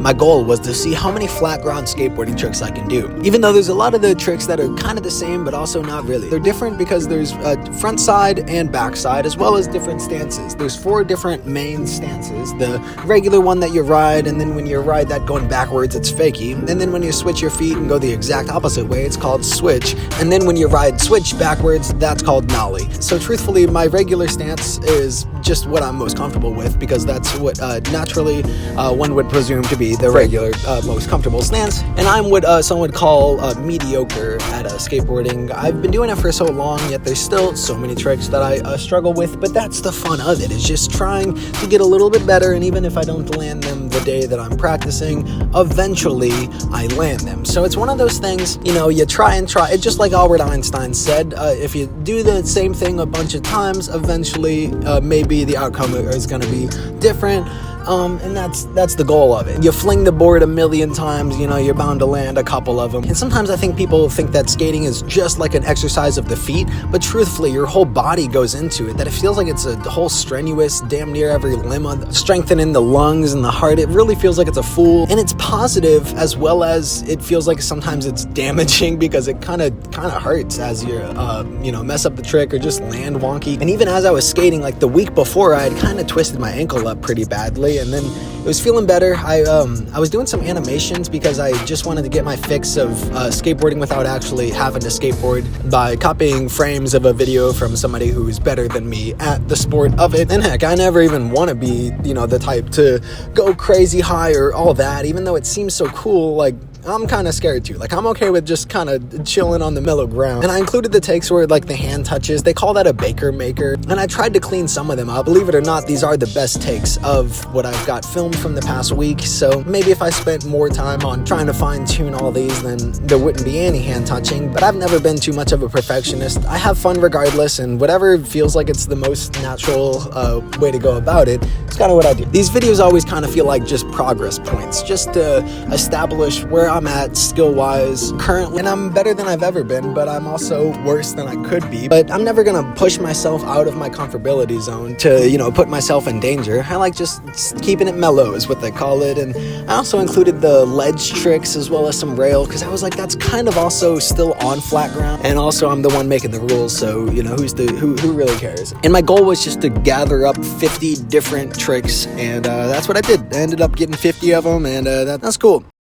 My goal was to see how many flat ground skateboarding tricks I can do. Even though there's a lot of the tricks that are kind of the same, but also not really. They're different because there's front side and back side, as well as different stances. There's 4 different main stances. The regular one that you ride, and then when you ride that going backwards, it's fakie. And then when you switch your feet and go the exact opposite way, it's called switch. And then when you ride switch backwards, that's called nollie. So truthfully, my regular stance is just what I'm most comfortable with, because that's what naturally one would presume to be the regular most comfortable stance. And I'm what some would call mediocre at skateboarding. I've been doing it for so long, yet there's still so many tricks that I struggle with, but that's the fun of it, is just trying to get a little bit better. And even if I don't land them the day that I'm practicing, eventually I land them. So it's one of those things, you know, you try and try. It's just like Albert Einstein said, if you do the same thing a bunch of times, eventually maybe the outcome is going to be different. And that's the goal of it. You fling the board a million times, you know, you're bound to land a couple of them. And sometimes I think people think that skating is just like an exercise of the feet, but truthfully, your whole body goes into it, that it feels like it's a whole strenuous, damn near every limb, strengthening the lungs and the heart. It really feels like it's a full, and it's positive, as well as it feels like sometimes it's damaging, because it kind of hurts as you mess up the trick or just land wonky. And even as I was skating, like the week before, I had kind of twisted my ankle up pretty badly, and then it was feeling better. I was doing some animations because I just wanted to get my fix of skateboarding without actually having to skateboard, by copying frames of a video from somebody who's better than me at the sport of it. And heck, I never even want to be, the type to go crazy high or all that, even though it seems so cool. Like, I'm kind of scared too. Like, I'm okay with just kind of chilling on the mellow ground. And I included the takes where, like, the hand touches. They call that a baker maker. And I tried to clean some of them up. Believe it or not, these are the best takes of what I've got filmed from the past week. So maybe if I spent more time on trying to fine tune all these, then there wouldn't be any hand touching. But I've never been too much of a perfectionist. I have fun regardless, and whatever feels like it's the most natural way to go about it, it's kind of what I do. These videos always kind of feel like just progress points, just to establish where I'm at skill-wise currently. And I'm better than I've ever been, but I'm also worse than I could be. But I'm never gonna push myself out of my comfortability zone to, put myself in danger. I like just keeping it mellow is what they call it. And I also included the ledge tricks as well as some rail, because I was like, that's kind of also still on flat ground. And also I'm the one making the rules, so who really cares? And my goal was just to gather up 50 different tricks, and that's what I did. I ended up getting 50 of them, and that's cool.